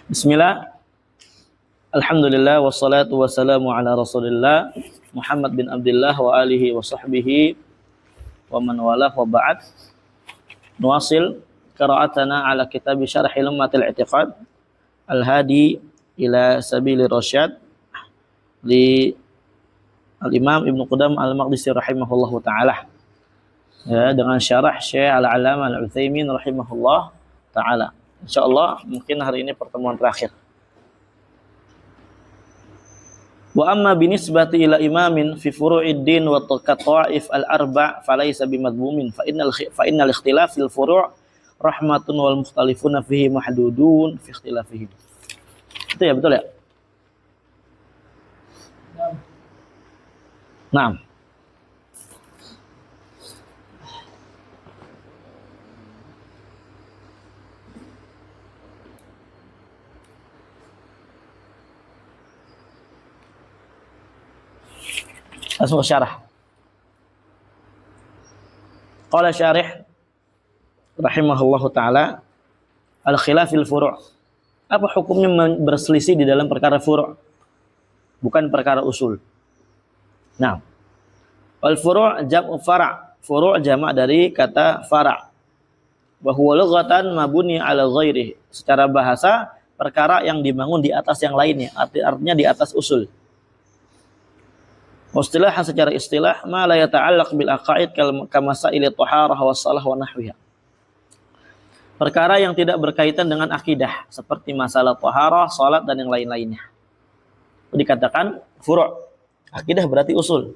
Bismillah, alhamdulillah, wassalatu wassalamu ala rasulillah Muhammad bin Abdullah wa alihi wa sahbihi wa man walah wa ba'd. Nuwasil qira'atana ala kitab syarh lummatil i'tiqad al-hadi ila sabili rasyad li al-imam Ibnu Qudam al-Maqdisi rahimahullahu ta'ala, ya, dengan syarah Syekh al-Allamah al-Utsaimin rahimahullah ta'ala. Insyaallah mungkin hari ini pertemuan terakhir. Wa amma binisbati ila imamin fi furu'id din wa ta'if al-arba' falaysa bimadmumin fa innal ikhtilaf fil furu' rahmatun wal mukhtalifuna fihi mahdudun fi ikhtilafihim. Itu ya, betul ya? Naam. Langsung ke syarah. Qala syarih rahimahullahu ta'ala al-khilafil furu'. Apa hukumnya berselisih di dalam perkara furu'? Bukan perkara usul. Nah, al-furu' jam'u fara'. Furu' jamak dari kata fara'. Wa huwa lughatan mabuni 'ala ghairihi. Secara bahasa, perkara yang dibangun di atas yang lainnya, artinya di atas usul. Istilah secara istilah ma la yata'allaq bil aqaid kama masail at-taharah was salah wa nahwiha. Perkara yang tidak berkaitan dengan akidah seperti masalah taharah, salat dan yang lain-lainnya. Dikatakan furu'. Akidah berarti usul.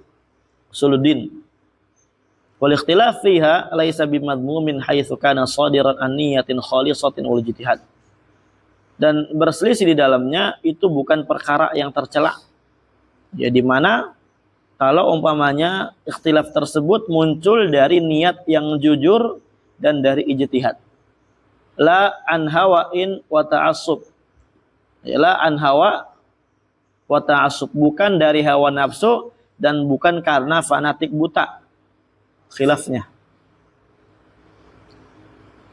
Usuluddin. Wal ikhtilaf fiha laisa bimadmumin haitsu kana shadiran an niyatin khalisatin wal ijtihad. Dan berselisih di dalamnya itu bukan perkara yang tercela. Ya, di mana kalau umpamanya ikhtilaf tersebut muncul dari niat yang jujur dan dari ijtihad. La an hawa'in wa ta'assub. La an hawa wa ta'assub, bukan dari hawa nafsu dan bukan karena fanatik buta. Khilafnya.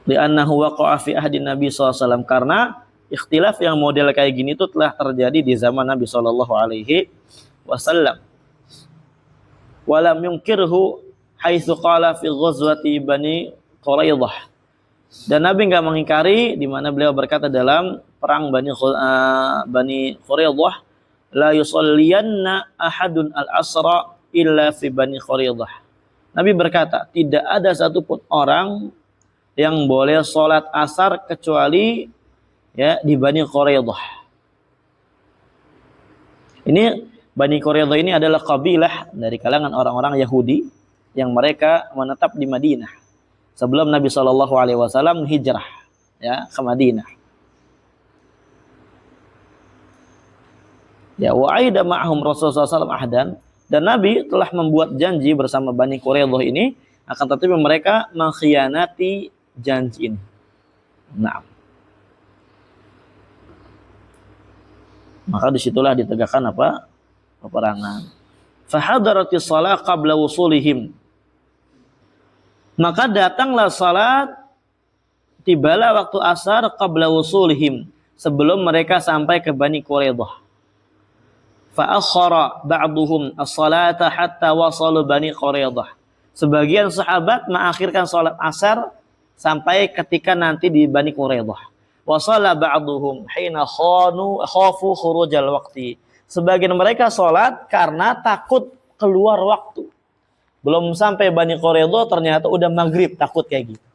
Li'annahu waqa'a fi ahdi Nabi SAW, karena ikhtilaf yang model kayak gini itu telah terjadi di zaman Nabi SAW. Walam yunkirhu haitsu qala fi ghazwati Bani Quraidah. Dan Nabi enggak mengingkari di mana beliau berkata dalam perang Bani Quraidah, la yusalliyanna ahadun al-asra illa fi Bani Quraidah. Nabi berkata, tidak ada satupun orang yang boleh sholat asar kecuali ya di Bani Quraidah. Ini Bani Quraidah ini adalah kabilah dari kalangan orang-orang Yahudi yang mereka menetap di Madinah sebelum Nabi SAW hijrah ya ke Madinah. Ya, wa aida ma'hum Rasulullah SAW ahdan, dan Nabi telah membuat janji bersama Bani Quraidah ini, akan tetapi mereka mengkhianati janji ini. Nah, maka disitulah ditegakkan apa? Peperangan. Fahadaratis shalah qabla wusulihim. Maka datanglah salat, tibalah waktu asar qabla wusulihim, sebelum mereka sampai ke Bani Quraidah. Fa akhara ba'duhum as-salata hatta wasalu Bani Quraidah. Sebagian sahabat mengakhirkan salat asar sampai ketika nanti di Bani Quraidah. Wasala ba'duhum hina khafu khurujal waqti. Sebagian mereka sholat karena takut keluar waktu. Belum sampai Bani Quraidah ternyata udah maghrib, takut kayak gitu.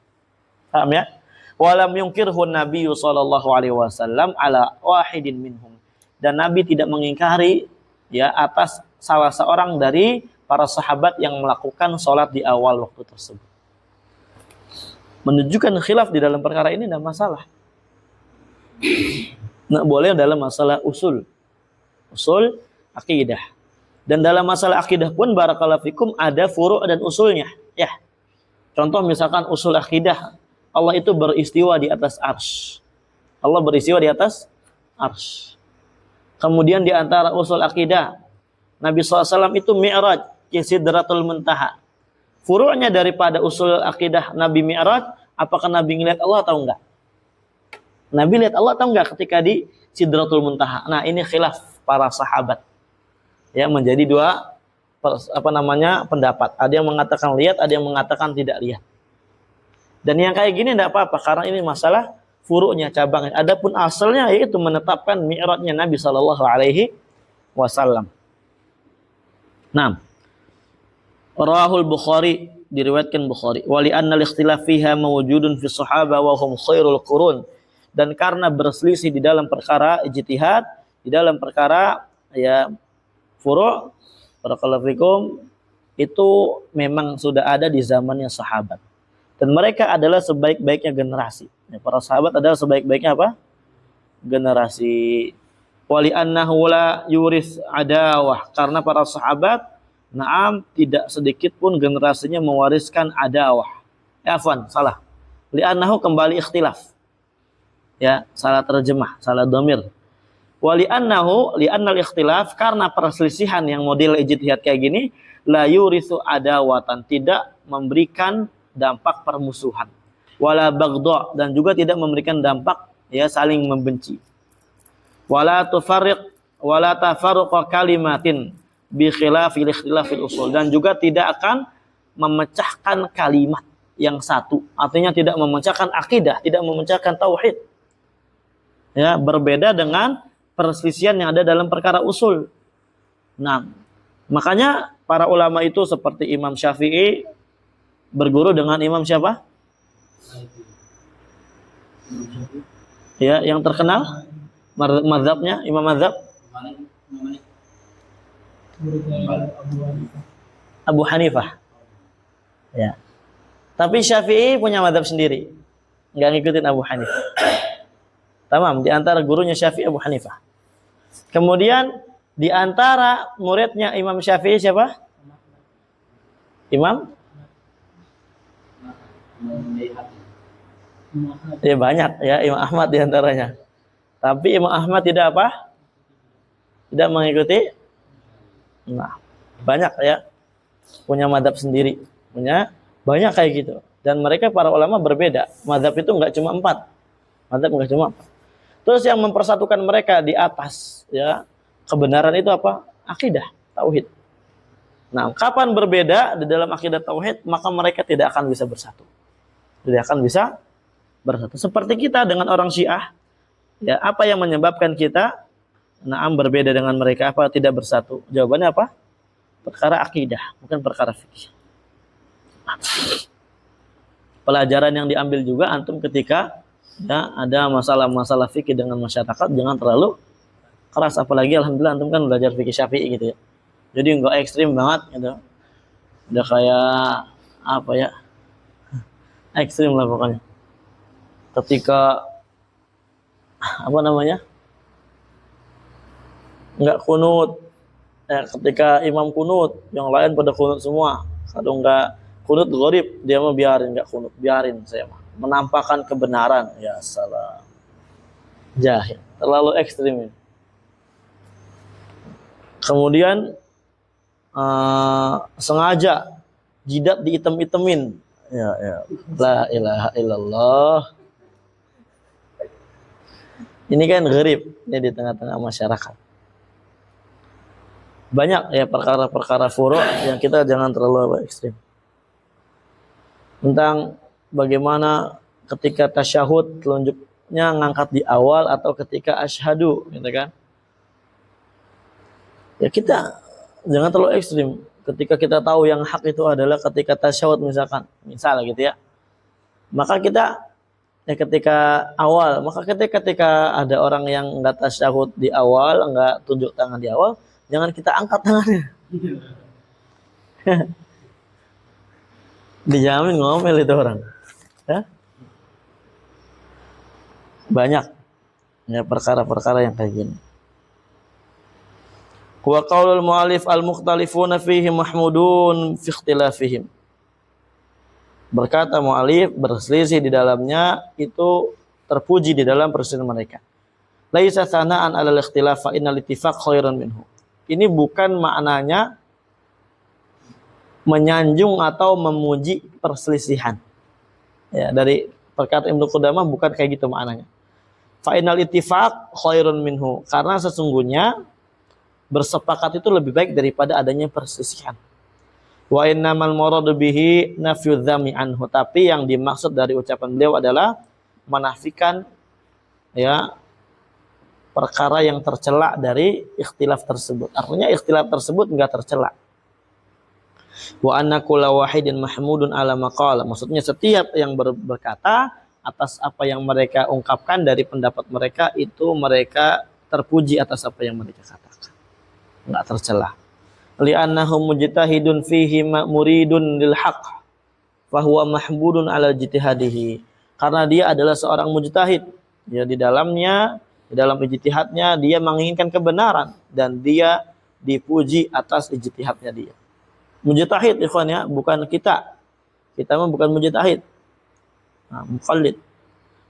Paham ya? Walam yunkirhun Nabi sallallahu alaihi wasallam ala wahidin minhum. Dan Nabi tidak mengingkari ya atas salah seorang dari para sahabat yang melakukan sholat di awal waktu tersebut. Menunjukkan khilaf di dalam perkara ini tidak masalah. Nggak boleh dalam masalah usul akidah. Dan dalam masalah akidah pun barakallahu fikum ada furu' dan usulnya, ya. Contoh misalkan usul akidah, Allah itu beristiwa di atas arsy. Allah beristiwa di atas arsy. Kemudian di antara usul akidah, Nabi SAW itu mi'raj ke Sidratul Muntaha. Furu'nya daripada usul akidah Nabi mi'raj, apakah Nabi ngelihat Allah atau enggak? Nabi lihat Allah tahu nggak ketika di Sidratul Muntaha. Nah, ini khilaf para sahabat. Ya, menjadi dua pendapat. Ada yang mengatakan lihat, ada yang mengatakan tidak lihat. Dan yang kayak gini tidak apa-apa karena ini masalah furu'nya, cabangnya. Adapun asalnya yaitu menetapkan mi'rajnya Nabi sallallahu alaihi wasallam. Nah, Rawahul Bukhari, diriwayatkan Bukhari, wali anna al-ikhtilaf fiha mawjudun fi sahaba wa hum khairul qurun. Dan karena berselisih di dalam perkara ijtihad, di dalam perkara ya furu', barakallahu fikum, itu memang sudah ada di zamannya sahabat. Dan mereka adalah sebaik-baiknya generasi. Ya, para sahabat adalah sebaik-baiknya apa? Generasi. Wali annahu la yuris adawah, karena para sahabat na'am tidak sedikit pun generasinya mewariskan adawah. Salah. Li annahu kembali ikhtilaf. Ya, salah terjemah, salah dhamir. Wali annahu li annal ikhtilaf, karena perselisihan yang model ijtihad kayak gini la yurithu adawatan, tidak memberikan dampak permusuhan. Wala baghdha, dan juga tidak memberikan dampak ya saling membenci. Wala tufarriq wala tafarruqa kalimatin bi khilafil ikhtilafil usul, dan juga tidak akan memecahkan kalimat yang satu. Artinya tidak memecahkan akidah, tidak memecahkan tauhid. Ya, berbeda dengan perselisihan yang ada dalam perkara usul. Nah, makanya para ulama itu seperti Imam Syafi'i berguru dengan Imam siapa? Ya, yang terkenal mazhabnya Imam mazhab Abu Hanifah. Ya. Tapi Syafi'i punya mazhab sendiri. Enggak ngikutin Abu Hanifah. Tamam, di antara gurunya Syafi'i Abu Hanifah. Kemudian di antara muridnya Imam Syafi'i siapa? Imam? Ya banyak ya, Imam Ahmad di antaranya. Tapi Imam Ahmad tidak apa? Tidak mengikuti. Nah, banyak ya. Punya mazhab sendiri. Punya banyak kayak gitu. Dan mereka para ulama berbeda. Mazhab itu enggak cuma 4. Mazhab enggak cuma 4. Terus yang mempersatukan mereka di atas ya kebenaran itu apa? Akidah, tauhid. Nah, kapan berbeda di dalam akidah tauhid, maka mereka tidak akan bisa bersatu. Tidak akan bisa bersatu. Seperti kita dengan orang Syiah, ya, apa yang menyebabkan kita berbeda dengan mereka, apa tidak bersatu? Jawabannya apa? Perkara akidah, bukan perkara fikih. Pelajaran yang diambil juga antum ketika ya ada masalah-masalah fikih dengan masyarakat, jangan terlalu keras, apalagi alhamdulillah antum kan belajar fikih Syafi'i gitu ya. Jadi enggak ekstrim banget gitu. Udah kayak apa ya? Ekstrim lah pokoknya. Ketika apa namanya? Enggak kunut. Ketika imam kunut, yang lain pada kunut semua. Kalau enggak kunut gharib, dia mah biarin enggak kunut, biarin saya mah. Menampakkan kebenaran, ya salah, jahil, terlalu ekstrim ini. Kemudian sengaja jidat diitem-itemin, ya, la ilaha illallah. Ini kan gharib ya di tengah-tengah masyarakat. Banyak ya perkara-perkara furu' yang kita jangan terlalu ekstrim. Tentang bagaimana ketika tasyahud telunjuknya ngangkat di awal atau ketika asyhadu gitu kan. Ya kita jangan terlalu ekstrim. Ketika kita tahu yang hak itu adalah ketika tasyahud misal gitu ya. Maka kita ketika awal, maka ketika ada orang yang enggak tasyahud di awal, enggak tunjuk tangan di awal, jangan kita angkat tangannya. Dijamin ngomel itu orang. Ya? Banyak ya perkara-perkara yang kayak gini. Wa qaulul mu'allif al-mukhtalifuna fihi mahmudun fi ikhtilafihim. Berkata mu'allif, berselisih di dalamnya itu terpuji di dalam perselisihan mereka. Laisa sana'an 'alal ikhtilaf fa innal ittifaq khairan minhu. Ini bukan maknanya menyanjung atau memuji perselisihan. Ya, dari perkataan Ibnu Qudamah bukan kayak gitu maknanya. Fa innal ittifaq khairun minhu. Karena sesungguhnya bersepakat itu lebih baik daripada adanya perselisihan. Wa innamal muradu bihi nafyu dzammi anhu. Tapi yang dimaksud dari ucapan beliau adalah menafikan ya perkara yang tercela dari ikhtilaf tersebut. Artinya ikhtilaf tersebut enggak tercela. Wa anna kulla wahidin mahmudun ala maqala. Maksudnya setiap yang berkata atas apa yang mereka ungkapkan dari pendapat mereka itu mereka terpuji atas apa yang mereka katakan. Enggak tercela. Li'annahu mujtahidun fihi muridun lil haqq fa huwa mahmudun ala ijtihadihi. Karena dia adalah seorang mujtahid. Ya di dalam ijtihadnya dia menginginkan kebenaran dan dia dipuji atas ijtihadnya dia. Mujtahid ikhwan ya, bukan kita. Kita mah bukan mujtahid. Nah, muqallid.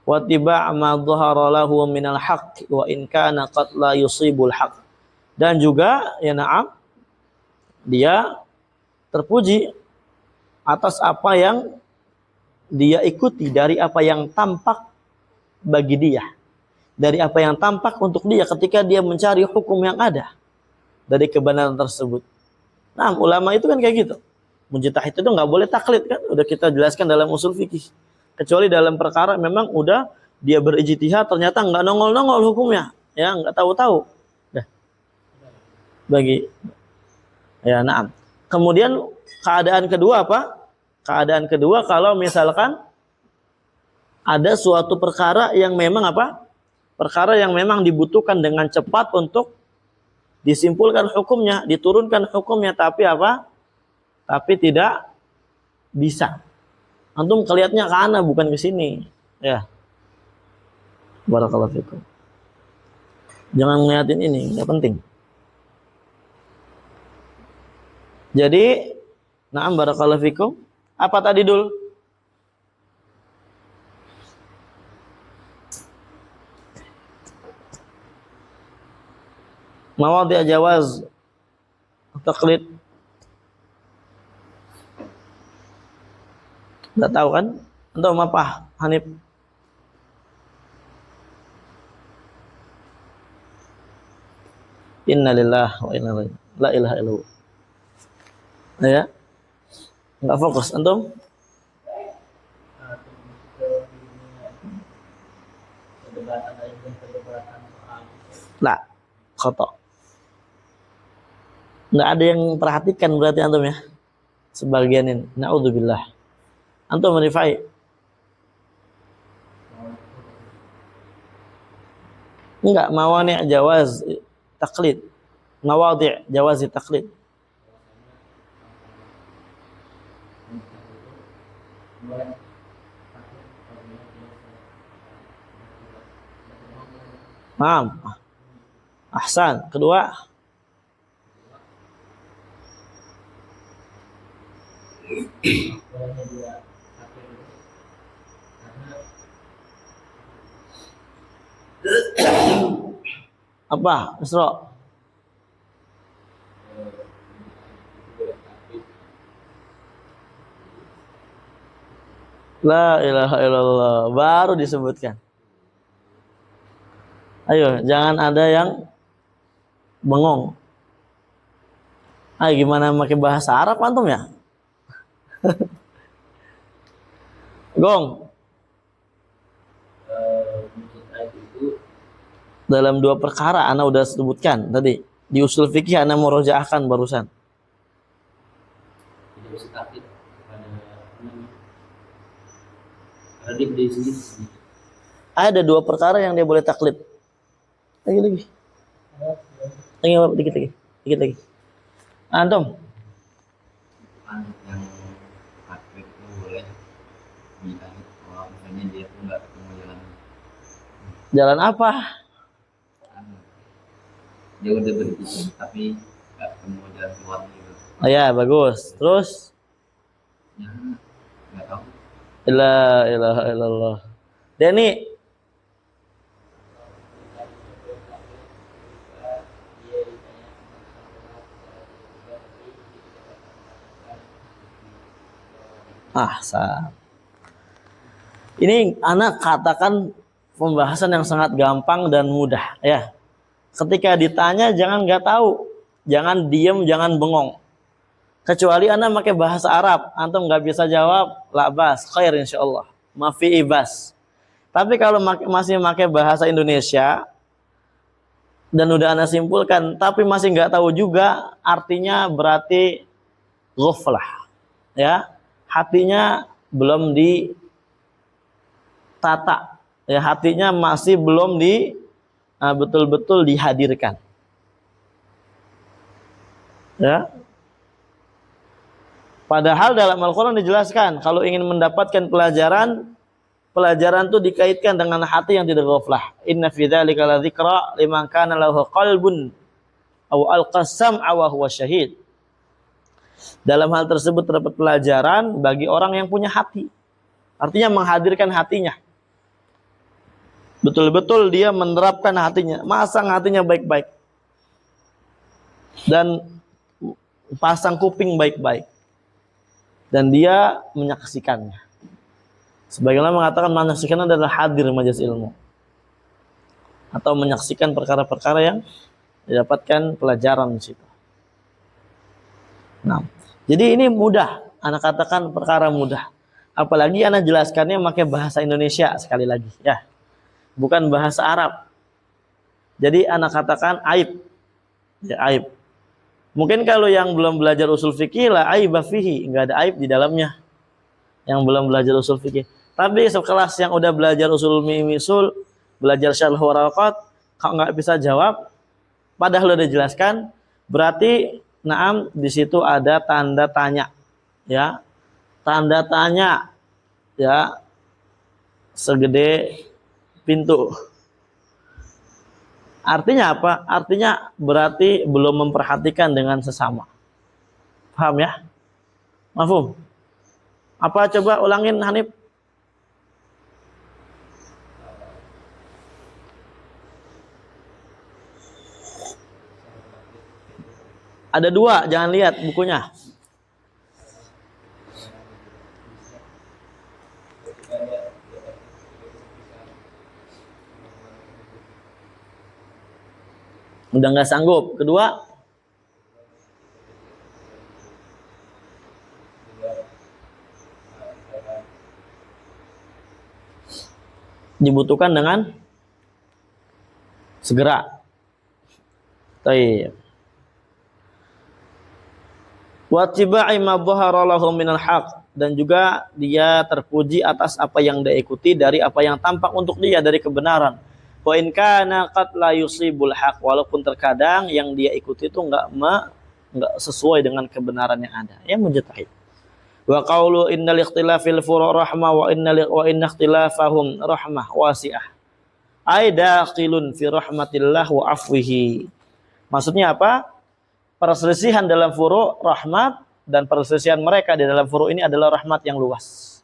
Wa tiba' ma dhahara lahu minal haqq wa in kana qad la yusibul haqq. Dan juga ya na'am dia terpuji atas apa yang dia ikuti dari apa yang tampak bagi dia. Dari apa yang tampak untuk dia ketika dia mencari hukum yang ada dari kebenaran tersebut. Nah, ulama itu kan kayak gitu. Mujtahid itu nggak boleh taklid kan? Udah kita jelaskan dalam usul fikih. Kecuali dalam perkara memang udah dia berijtihad ternyata nggak nongol-nongol hukumnya, ya nggak tahu-tahu. Dah. Bagi ya, na'am. Kemudian keadaan kedua apa? Keadaan kedua kalau misalkan ada suatu perkara yang memang apa? Perkara yang memang dibutuhkan dengan cepat untuk disimpulkan hukumnya, diturunkan hukumnya, tapi apa? Tapi tidak bisa. Antum kelihatnya ke ana bukan ke sini. Ya. Barakallahu fikum. Jangan ngeliatin ini, enggak penting. Jadi, na'am barakallahu fikum. Apa tadi dul? Mawadhi' jawaz taqlid. Enggak tahu kan? Antum apa, Hanif? Innalillahi wa inna ilaihi la ilaha illallah. Ya. Enggak fokus antum? Lah, khata. Enggak ada yang perhatikan berarti antum ya. Sebagian ini. Naudzubillah. Antum merifai. Enggak, mawani' jawaz taklid. Mawadhi' jawaz taklid. Paham? Ahsan. Kedua, apa? Isra. La ilaha illallah. Baru disebutkan. Ayo, jangan ada yang bengong. Ayo, gimana pakai bahasa Arab antum ya? Gong. Dalam dua perkara ana udah sebutkan tadi. Di usul fikih ana murojaahkan barusan. Ada dua perkara yang dia boleh taklid. Lagi. Dikit lagi. Antum. Yang taklid itu boleh ditaklid kalau misalnya dia tuh nggak ketemu jalan. Jalan apa? Dia udah berhenti tapi nggak ketemu jalan keluar gitu. Oh ya, bagus. Terus? Ya, nggak tahu. La ilaha illallah. Deni. Ini anak katakan pembahasan yang sangat gampang dan mudah ya. Ketika ditanya jangan nggak tahu, jangan diem, jangan bengong. Kecuali Anda pakai bahasa Arab, antum nggak bisa jawab, la bas, khair insyaallah. Mafi ibas. Tapi kalau masih pakai bahasa Indonesia dan udah Anda simpulkan, tapi masih nggak tahu juga, artinya berarti ghaflah. Ya, hatinya belum ditata. Ya, hatinya masih belum betul-betul dihadirkan. Ya. Padahal dalam Al-Quran dijelaskan kalau ingin mendapatkan pelajaran itu dikaitkan dengan hati yang tidak ghaflah. Inna fi dzalika ladzikra liman kana lahu qalbun aw alqasam aw huwa syahid. Dalam hal tersebut terdapat pelajaran bagi orang yang punya hati. Artinya menghadirkan hatinya. Betul-betul dia menerapkan hatinya, masang hatinya baik-baik. Dan pasang kuping baik-baik. Dan dia menyaksikannya. Sebagaimana mengatakan menyaksikan adalah hadir majelis ilmu. Atau menyaksikan perkara-perkara yang didapatkan pelajaran di situ. Nah, jadi ini mudah. Anak katakan perkara mudah. Apalagi anak jelaskannya pakai bahasa Indonesia sekali lagi, ya. Bukan bahasa Arab. Jadi anak katakan aib. Ya, aib. Mungkin kalau yang belum belajar usul fikih la aiba fihi, enggak ada aib di dalamnya. Yang belum belajar usul fikih. Tapi sekelas yang udah belajar usul misul, belajar syarh waraqat, kalau nggak bisa jawab, padahal udah dijelaskan, berarti naam di situ ada tanda tanya, ya, tanda tanya, ya, segede pintu. Artinya apa? Artinya berarti belum memperhatikan dengan sesama. Paham ya? Mafhum? Apa coba ulangin Hanif? Ada dua, jangan lihat bukunya. Udah nggak sanggup. Kedua, dibutuhkan dengan segera. Baik. Wa tiba'i ma dhahara lahu minal haq, dan juga dia terpuji atas apa yang dia ikuti dari apa yang tampak untuk dia dari kebenaran. Wa in kana qad la yusibul haq, walaupun terkadang yang dia ikuti itu enggak sesuai dengan kebenaran yang ada. Ya mujtahid. Wa qaulu innal ikhtilafil furu' rahmah wa inna ikhtilafahum rahmah wasi'ah. Ai dakhilun fi rahmatillah wa afwihi. Maksudnya apa? Perselisihan dalam furu' rahmat, dan perselisihan mereka di dalam furu' ini adalah rahmat yang luas.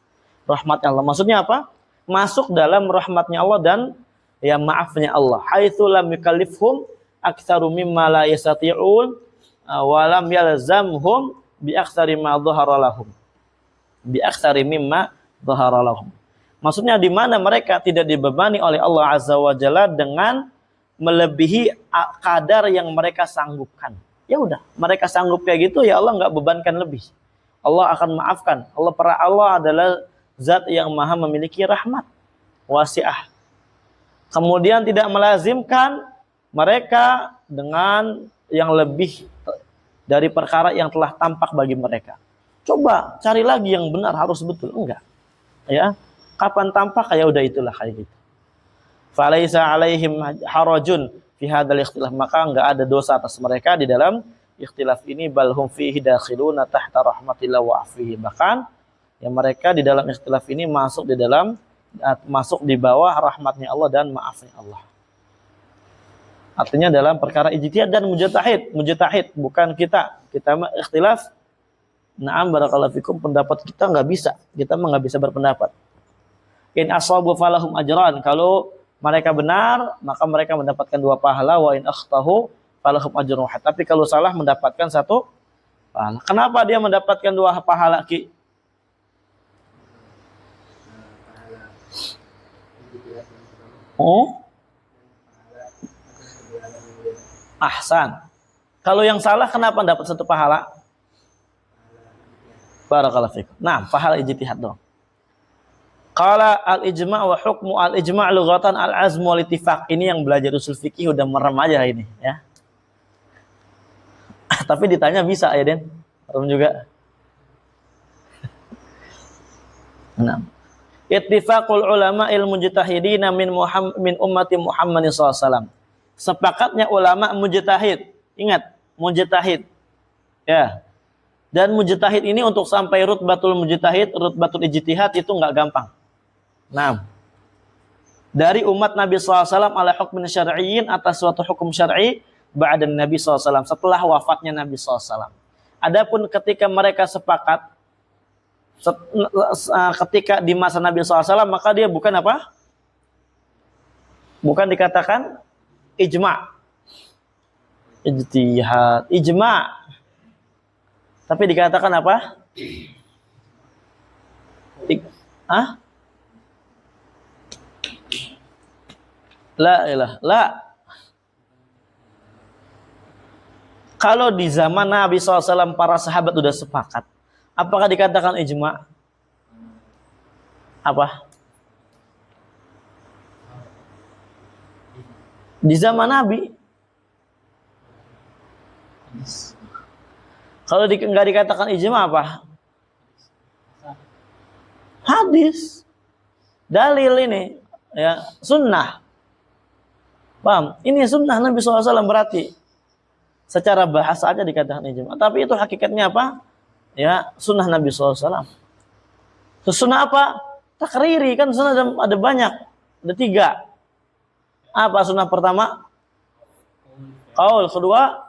Rahmatnya Allah. Maksudnya apa? Masuk dalam rahmatnya Allah dan ya maafnya Allah. Haitsu lam yukallifhum aktsaru mimma la yastati'un wa lam yalzamhum bi aktsari ma dhahara lahum. Bi aktsari mimma dhahara lahum. Maksudnya di mana mereka tidak dibebani oleh Allah Azza wa Jalla dengan melebihi kadar yang mereka sanggupkan. Ya udah, mereka sanggup kayak gitu, ya Allah nggak bebankan lebih. Allah akan maafkan. Allah adalah zat yang maha memiliki rahmat wasi'ah. Kemudian tidak melazimkan mereka dengan yang lebih dari perkara yang telah tampak bagi mereka. Coba cari lagi yang benar, harus betul, enggak. Ya, kapan tampak ya udah itulah kayak gitu. Falaisa alaihim harajun fi hadzal ikhtilaf, maka enggak ada dosa atas mereka di dalam ikhtilaf ini, balhum fihi dakhiluna tahta rahmatillah wa afihi. Bahkan ya mereka di dalam ikhtilaf ini masuk di bawah rahmatnya Allah dan maafnya Allah. Artinya dalam perkara ijtihad dan mujtahid bukan kita ikhtilaf. Na'am barakallahu fikum, pendapat kita enggak bisa. Kita mah enggak bisa berpendapat. In asabu falahum ajran, kalau mereka benar, maka mereka mendapatkan 2 pahala, wa in akhtahu falahum ajrun wahid. Tapi kalau salah mendapatkan 1 pahala. Kenapa dia mendapatkan 2 pahala, Ki? Oh, ahsan. Kalau yang salah kenapa dapat satu pahala? Barakallahu fikum. Nah, pahala ijtihad dong. Qala al-ijma' wa hukmu al-ijma' lughatan al-azm wal ittifaq. Ini yang belajar usul fikih udah merem aja ini, ya. Tapi ditanya bisa ya, Den? Merem juga. Nah. Ittifaqul ulama mujtahidina min ummati Muhammadin sallallahu alaihi wasallam. Sepakatnya ulama mujtahid. Ingat, mujtahid. Ya. Dan mujtahid ini untuk sampai rutbatul mujtahid, rutbatul ijtihad itu enggak gampang. Nah, dari umat Nabi SAW ala hukmin syar'iyyin atas suatu hukum syar'i ba'da Nabi SAW, setelah wafatnya Nabi SAW. Adapun ketika mereka sepakat ketika di masa Nabi SAW, maka dia bukan apa? Bukan dikatakan ijma'. Ijtihad, ijma'. Tapi dikatakan apa? La. Kalau di zaman Nabi SAW para sahabat sudah sepakat, apakah dikatakan ijma'? Apa? Di zaman Nabi. Kalau nggak dikatakan ijma' apa? Hadis. Dalil ini, ya, sunnah. Paham? Ini sunnah Nabi SAW berarti secara bahasa aja dikatakan ijma'. Tapi itu hakikatnya apa? Ya, sunnah Nabi SAW. Terus sunnah apa? Takriri, kan sunnah ada banyak. Ada 3. Apa sunnah pertama? Qaul. Kedua?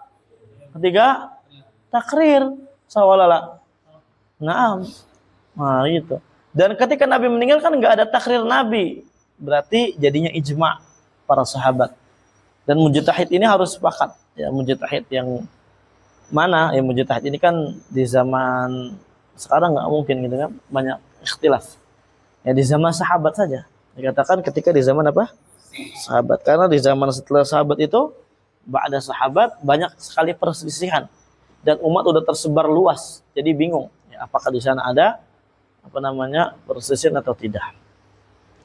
Ketiga? Takrir. Sawalala. Naam. Nah, itu. Dan ketika Nabi meninggal kan nggak ada takrir Nabi. Berarti jadinya ijma' para sahabat. Dan mujtahid ini harus sepakat. Ya, mujtahid yang mana? Ya, mujtahid ini kan di zaman sekarang nggak mungkin gitu kan, banyak ikhtilaf. Ya, di zaman sahabat saja. Dikatakan ketika di zaman apa? Sahabat. Karena di zaman setelah sahabat itu, ba'da sahabat banyak sekali perselisihan dan umat udah tersebar luas. Jadi bingung, ya, apakah di sana ada perselisihan atau tidak.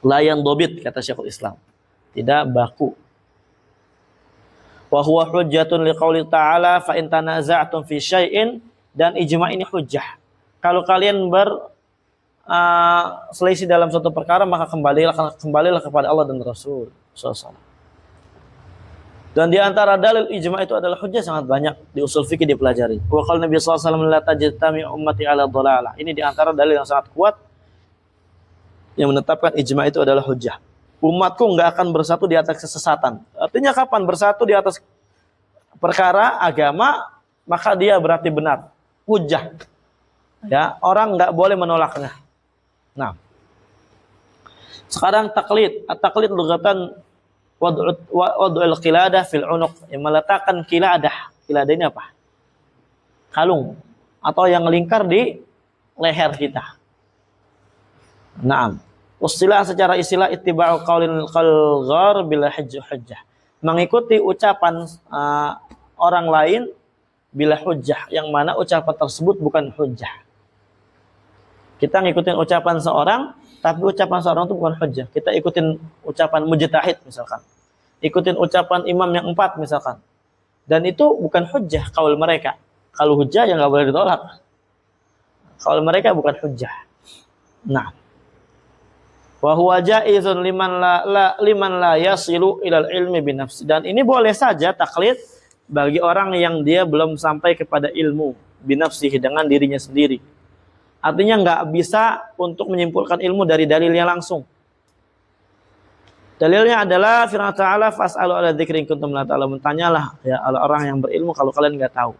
Layan dobit kata Syekhul Islam. Tidak baku. Wa huwa hujjatun liqauli ta'ala fa in tanaza'tum fi syai'in, dan ijma' ini hujjah. Kalau kalian selisih dalam suatu perkara, maka kembalilah kepada Allah dan Rasul SAW. Dan di antara dalil ijma' itu adalah hujjah sangat banyak di usul fikih dipelajari. Wa qala Nabi SAW la tajtami ummati ala dhalalah. Ini di antara dalil yang sangat kuat yang menetapkan ijma' itu adalah hujjah. Umatku enggak akan bersatu di atas kesesatan. Artinya kapan bersatu di atas perkara agama, maka dia berarti benar. Hujjah. Ya, orang enggak boleh menolaknya. Nah. Sekarang taklid. At-taklid lughatan wad'ul qiladah fil unuq. Yang meletakkan qiladah. Qiladah ini apa? Kalung atau yang lingkar di leher kita. Naam. Istilah secara istilah ittiba'u qaulil qalghar bila hujjah. Mengikuti ucapan orang lain bila hujjah, yang mana ucapan tersebut bukan hujjah. Kita ngikutin ucapan seorang, tapi ucapan seorang itu bukan hujjah. Kita ikutin ucapan mujtahid misalkan. Ikutin ucapan imam yang 4 misalkan. Dan itu bukan hujjah qaul mereka. Kalau hujjah ya enggak boleh ditolak. Qaul mereka bukan hujjah. Nah, wa huwa jaizun liman la yasilu ilal ilmi binafsi. Dan ini boleh saja taklid bagi orang yang dia belum sampai kepada ilmu binafsihi, dengan dirinya sendiri. Artinya nggak bisa untuk menyimpulkan ilmu dari dalilnya langsung. Dalilnya adalah firman Ta'ala fas'alu ala dzikri kuntum la ta'lamun. Tanyalah ya orang yang berilmu kalau kalian nggak tahu.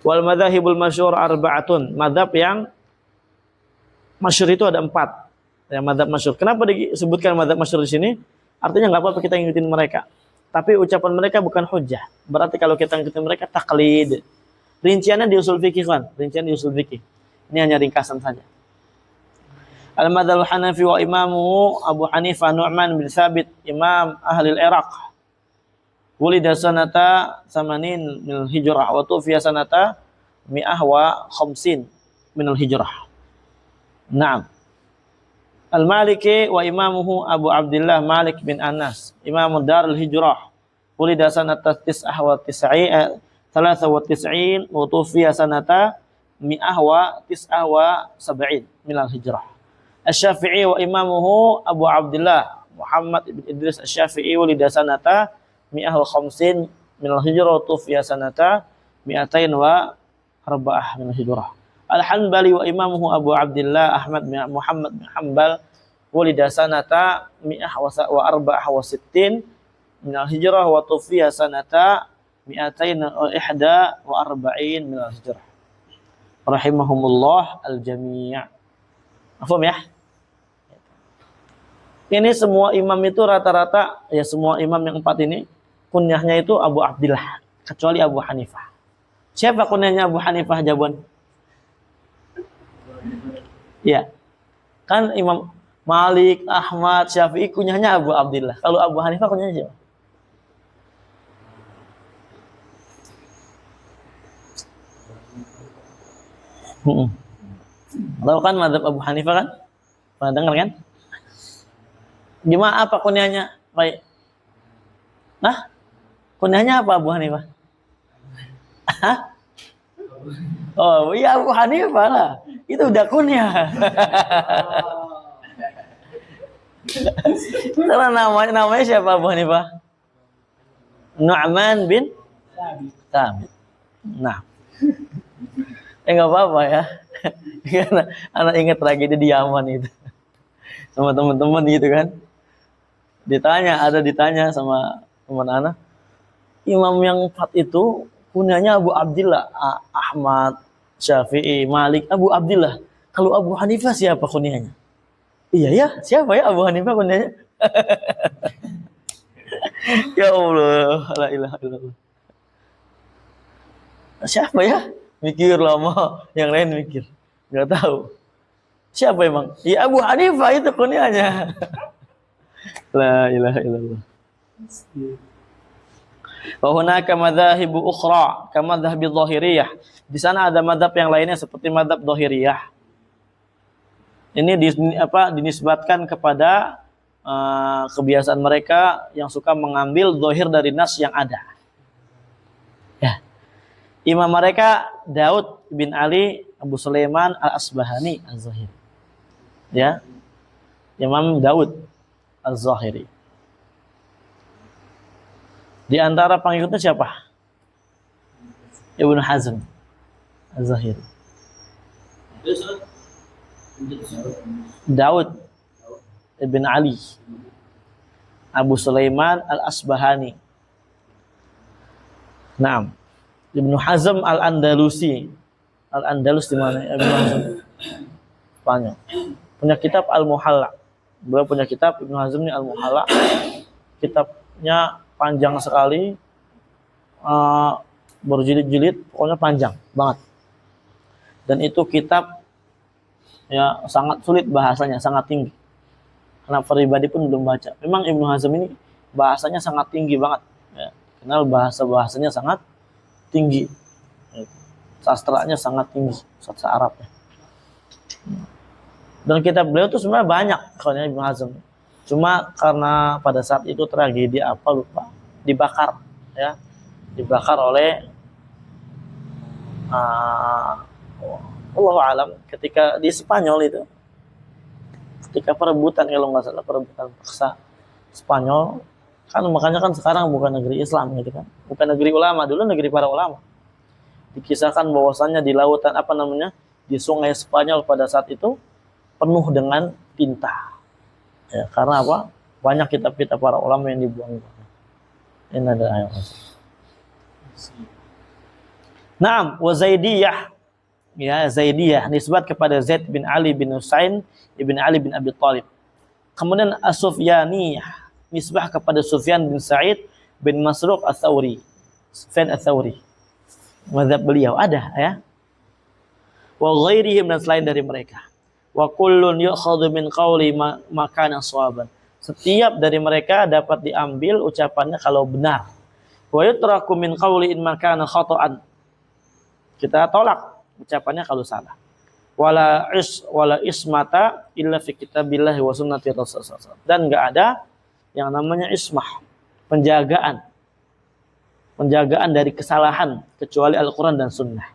Wal madzhabul masyhur arba'atun. Madzhab yang masyhur itu ada 4. Ya, madzhab masyhur. Kenapa disebutkan madzhab masyhur di sini? Artinya nggak apa-apa kita ngikutin mereka. Tapi ucapan mereka bukan hujjah. Berarti kalau kita ngikutin mereka taklid. Rinciannya di usul fikih kan? Rincian di usul fikih. Ini hanya ringkasan saja. Al-Madzhab Hanafi wa imamuhu Abu Hanifah Nu'man bin Thabit imam ahli al-Iraq. Wulida sanata 80 min al-Hijrah wa tufiya sanata 150 min al-Hijrah. Naam. Al-Maliki wa imamuhu Abu Abdullah Malik bin Anas imam Dar al-Hijrah. Wulida sanata 99 wa tufiya sanata 179 min al-Hijrah. Asy-Syafi'i wa imamuhu Abu Abdullah Muhammad ibn Idris Asy-Syafi'i walida sanata 150 min al-Hijrah tufiya sanata 204 min al-Hijrah. Al-Hanbali wa imamuhu Abu Abdullah Ahmad bin Muhammad bin Hanbal walida sanata 164 min al-Hijrah wa tufiya sanata 241 min al-Hijrah. Rahimahumullah al-jami'. Paham ya? Ini semua imam itu rata-rata, ya semua imam yang 4 ini kunyahnya itu Abu Abdillah, kecuali Abu Hanifah. Siapa kunyahnya Abu Hanifah, Jabon? Ya, kan Imam Malik, Ahmad, Syafi'i kunyahnya Abu Abdillah. Kalau Abu Hanifah kunyahnya siapa? Tahu kan mazhab Abu Hanifah kan? Pernah dengar kan? Gimana apa kunyahnya? Baik. Nah, kunyahnya apa Abu Hanifah? Oh iya Abu Hanifah lah. Itu udah kunyah. Karena namanya siapa Abu Hanifah? Nu'man bin Thabit. Nah, nggak apa-apa ya. Karena anak ingat tragedi di Yaman itu sama teman-teman gitu kan. Ditanya sama teman anak, imam yang 4 itu kunyahnya Abu Abdillah, Ahmad, Syafi'i, Malik, Abu Abdillah. Kalau Abu Hanifah siapa kunyahnya? Iya ya, siapa ya Abu Hanifah kunyahnya? Ya Allah, la ilaha illallah. Siapa ya? Mikir lama, yang lain mikir. Enggak tahu. Siapa emang? Ya Abu Hanifah itu kunyahnya. La ilaha illallah. Wa hunaka madzahibu ukhra kama madhhabi dhahiriyah. Di sana ada madhab yang lainnya seperti madhab dhahiriyah. Ini dinisbatkan kepada kebiasaan mereka yang suka mengambil dhahir dari nas yang ada. Ya. Imam mereka Daud bin Ali Abu Sulaiman Al-Asbahani Az-Zahiri. Ya. Imam Daud Az-Zahiri. Di antara pengikutnya siapa? Ibnu Hazm Az-Zahiri. Daud bin Ali Abu Sulaiman Al-Asbahani. Naam. Ibnu Hazm Al-Andalusi. Al-Andalus di mana? Ibnu Hazm. Spanyol. Punya kitab Al-Muhalla. Beliau punya kitab Ibnu Hazm ini Al-Muhalla. Kitabnya panjang sekali. Berjilid-jilid, pokoknya panjang banget. Dan itu kitab ya sangat sulit bahasanya, sangat tinggi. Karena pribadi pun belum baca. Memang Ibnu Hazm ini bahasanya sangat tinggi banget. Ya. Kenal bahasanya sangat tinggi. Sastranya sangat tinggi, sastra Arab ya. Dan kitab beliau itu sebenarnya banyak kalau Ibnu Hazm. Cuma karena pada saat itu tragedi apa lupa, dibakar ya. Dibakar oleh Allahu alam ketika di Spanyol itu. Ketika perebutan kalau nggak salah perebutan paksa Spanyol kan, makanya kan sekarang bukan negeri Islam gitu kan. Bukan negeri ulama, dulu negeri para ulama. Dikisahkan bahwasannya di lautan di sungai Spanyol pada saat itu penuh dengan tinta. Ya, karena apa? Banyak kitab-kitab para ulama yang dibuang. Ini ada ayat. Naam, wa Zaidiyah. Ya, Zaidiyah nisbat kepada Zaid bin Ali bin Husain ibn Ali bin Abi Thalib. Kemudian As-Sufyaniyah nisbah kepada Sufyan bin Sa'id bin Masruq Ats-Tsauri. Sufyan Ats-Tsauri. Mazhab beliau ada ya. Wa ghairihim dan selain dari mereka. Wa kullun yu'khadhu min qawli makana shawaban. Setiap dari mereka dapat diambil ucapannya kalau benar. Wa yutraku min qawli in makana khata'an. Kita tolak ucapannya kalau salah. Wala ismata illa fi kitabillahi wa sunnati rasulullah. Dan enggak ada yang namanya ismah, penjagaan dari kesalahan kecuali Al-Quran dan Sunnah.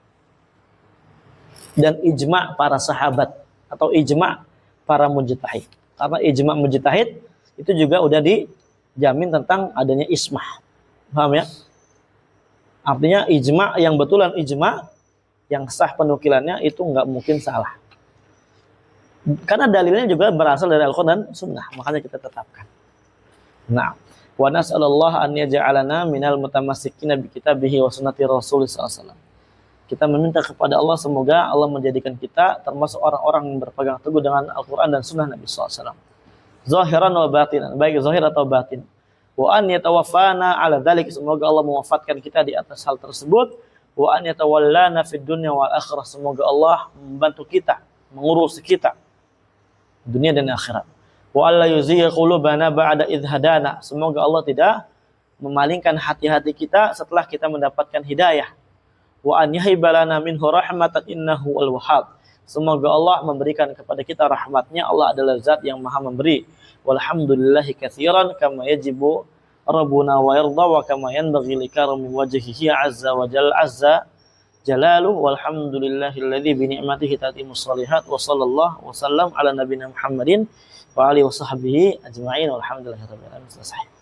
Dan ijma' para sahabat atau ijma' para mujtahid. Karena ijma' mujtahid itu juga udah dijamin tentang adanya ismah. Paham ya? Artinya ijma' yang betulan ijma' yang sah penukilannya itu nggak mungkin salah. Karena dalilnya juga berasal dari Al-Quran dan Sunnah, makanya kita tetapkan. Nah, wa nas'alullah an yaj'alana minal mutamassikina bi kitabihi wa sunnati rasulih sallallahu alaihi wasallam. Kita meminta kepada Allah semoga Allah menjadikan kita termasuk orang-orang yang berpegang teguh dengan Al-Quran dan Sunnah Nabi SAW. Zahiran wa batinan, baik zahir atau batin. Wa an yatawaffana ala dzalik, semoga Allah mewafatkan kita di atas hal tersebut. Wa an yatawallana fid dunya wal akhirah, semoga Allah membantu kita, mengurus kita dunia dan akhirat. Wa alla yuzigha qulubana ba'da idh hadana, semoga Allah tidak memalingkan hati-hati kita setelah kita mendapatkan hidayah. Wa an yahibalana minhu rahmatan innahu al-wahhab, semoga Allah memberikan kepada kita rahmatnya, Allah adalah zat yang maha memberi. Walhamdulillahi katsiran kama yajibu rabbuna wa yarda wa kama yanbaghi li karami wajhihi azza wa jalla azza jalaluhu walhamdulillahilladzi bi ni'matihi tatimmus shalihat wa sallallahu wa sallam ala nabiyyina Muhammadin wa alihi wa sahbihi ajma'in walhamdulillahi rabbil alamin. Selesai.